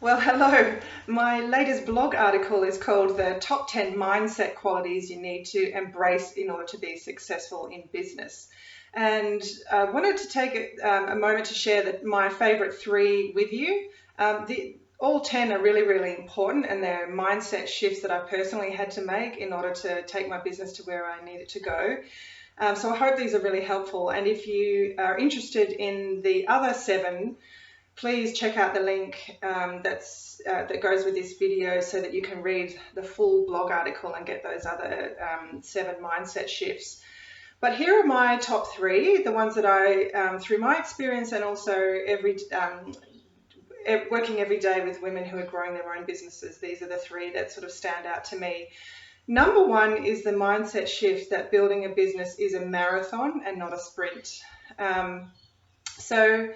Well, hello. My latest blog article is called The Top 10 Mindset Qualities You Need to Embrace in Order to Be Successful in Business. And I wanted to take a moment to share my favorite three with you. All 10 are really, really important, and they're mindset shifts that I personally had to make in order to take my business to where I need it to go. So I hope these are really helpful. And if you are interested in the other 7, please check out the link that goes with this video so that you can read the full blog article and get those other 7 mindset shifts. But here are my top 3, the ones that I, through my experience and also working every day with women who are growing their own businesses, these are the 3 that sort of stand out to me. Number 1 is the mindset shift that building a business is a marathon and not a sprint. So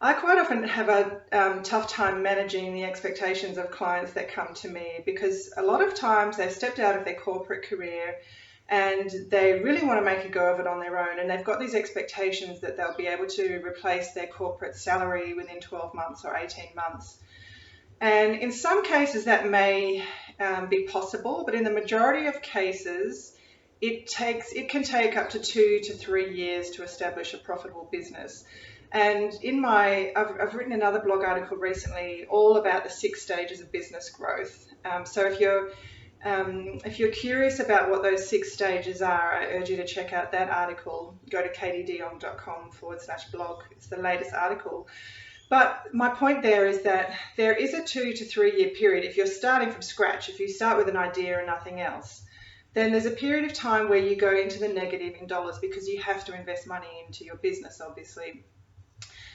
I quite often have a tough time managing the expectations of clients that come to me, because a lot of times they've stepped out of their corporate career and they really want to make a go of it on their own, and they've got these expectations that they'll be able to replace their corporate salary within 12 months or 18 months. And in some cases that may be possible, but in the majority of cases it can take up to 2 to 3 years to establish a profitable business. And I've written another blog article recently all about the 6 stages of business growth. So if you're curious about what those 6 stages are, I urge you to check out that article. Go to katiedeong.com/blog. It's the latest article. But my point there is that there is a 2 to 3 year period. If you're starting from scratch, if you start with an idea and nothing else, then there's a period of time where you go into the negative in dollars, because you have to invest money into your business, obviously.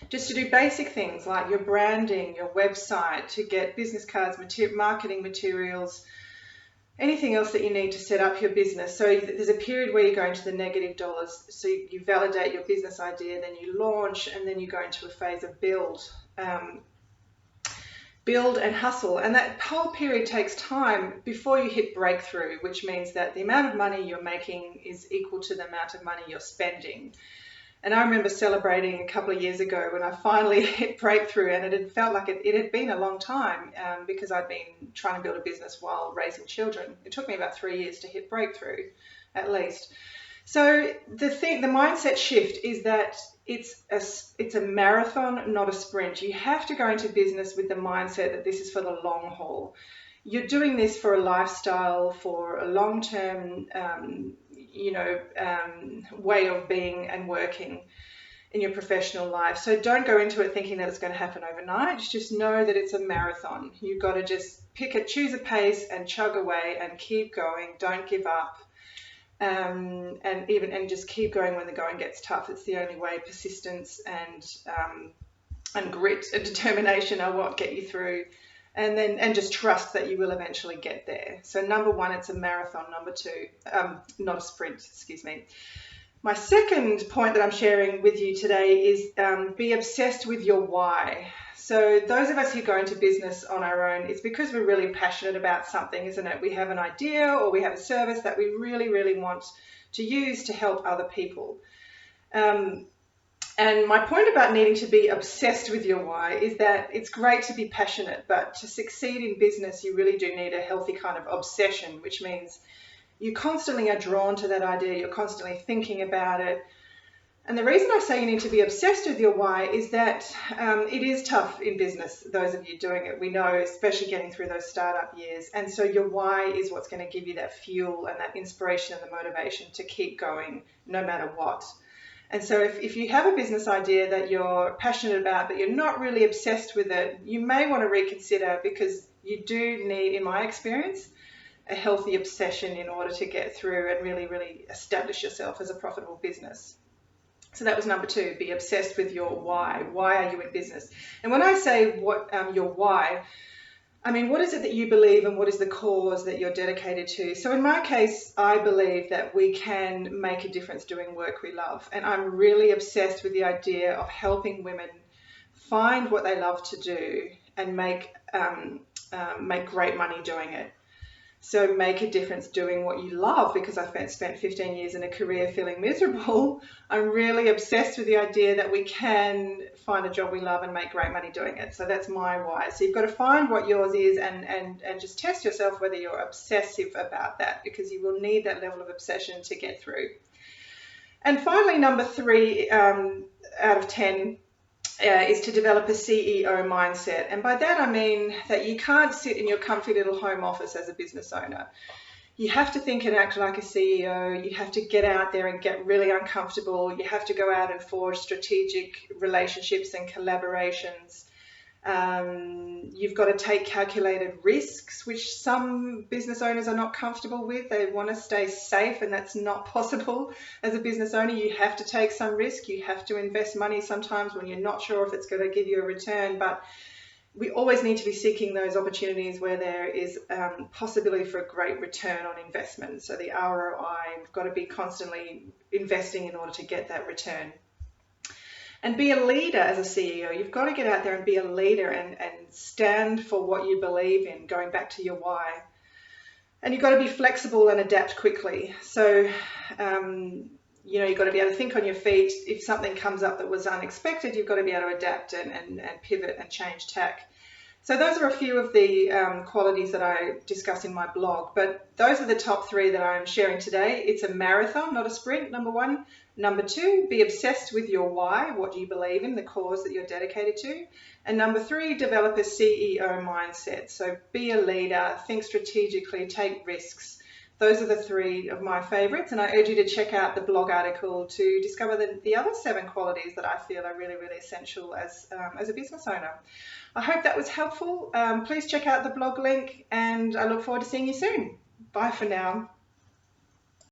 Just to do basic things like your branding, your website, to get business cards, marketing materials, anything else that you need to set up your business. So there's a period where you go into the negative dollars. So you validate your business idea, then you launch, and then you go into a phase of build and hustle. And that whole period takes time before you hit breakthrough, which means that the amount of money you're making is equal to the amount of money you're spending. And I remember celebrating a couple of years ago when I finally hit breakthrough, and it had felt like it had been a long time because I'd been trying to build a business while raising children. It took me about 3 years to hit breakthrough, at least. So the mindset shift is that it's a marathon, not a sprint. You have to go into business with the mindset that this is for the long haul. You're doing this for a lifestyle, for a long-term way of being and working in your professional life. So don't go into it thinking that it's going to happen overnight. Just know that it's a marathon. You've got to just choose a pace and chug away and keep going. Don't give up. And just keep going when the going gets tough. It's the only way. Persistence and grit and determination are what get you through. And just trust that you will eventually get there. So number 1, it's a marathon. Number 2, not a sprint, excuse me. My second point that I'm sharing with you today is be obsessed with your why. So those of us who go into business on our own, it's because we're really passionate about something, isn't it? We have an idea or we have a service that we really, really want to use to help other people. And my point about needing to be obsessed with your why is that it's great to be passionate, but to succeed in business, you really do need a healthy kind of obsession, which means you constantly are drawn to that idea. You're constantly thinking about it. And the reason I say you need to be obsessed with your why is that it is tough in business, those of you doing it. We know, especially getting through those startup years. And so your why is what's going to give you that fuel and that inspiration and the motivation to keep going no matter what. And so if you have a business idea that you're passionate about, but you're not really obsessed with it, you may want to reconsider, because you do need, in my experience, a healthy obsession in order to get through and really, really establish yourself as a profitable business. So that was number 2, be obsessed with your why. Why are you in business? And when I say your why, I mean, what is it that you believe and what is the cause that you're dedicated to? So in my case, I believe that we can make a difference doing work we love. And I'm really obsessed with the idea of helping women find what they love to do and make great money doing it. So make a difference doing what you love, because I spent 15 years in a career feeling miserable. I'm really obsessed with the idea that we can find a job we love and make great money doing it. So that's my why. So you've got to find what yours is and just test yourself whether you're obsessive about that, because you will need that level of obsession to get through. And finally, number 3 out of 10 is to develop a CEO mindset. And by that, I mean that you can't sit in your comfy little home office as a business owner. You have to think and act like a CEO. You have to get out there and get really uncomfortable. You have to go out and forge strategic relationships and collaborations. You've got to take calculated risks, which some business owners are not comfortable with. They want to stay safe, and that's not possible. As a business owner, you have to take some risk. You have to invest money sometimes when you're not sure if it's going to give you a return, but we always need to be seeking those opportunities where there is possibility for a great return on investment. So the ROI, we've got to be constantly investing in order to get that return. And be a leader as a CEO. You've got to get out there and be a leader and stand for what you believe in, going back to your why. And you've got to be flexible and adapt quickly. So, you've got to be able to think on your feet. If something comes up that was unexpected, you've got to be able to adapt and pivot and change tack. So those are a few of the qualities that I discuss in my blog, but those are the top 3 that I'm sharing today. It's a marathon, not a sprint, number 1. Number 2, be obsessed with your why. What do you believe in, the cause that you're dedicated to? And number 3, develop a CEO mindset. So be a leader, think strategically, take risks. Those are the 3 of my favorites, and I urge you to check out the blog article to discover the other 7 qualities that I feel are really, really essential as a business owner. I hope that was helpful. Please check out the blog link, and I look forward to seeing you soon. Bye for now.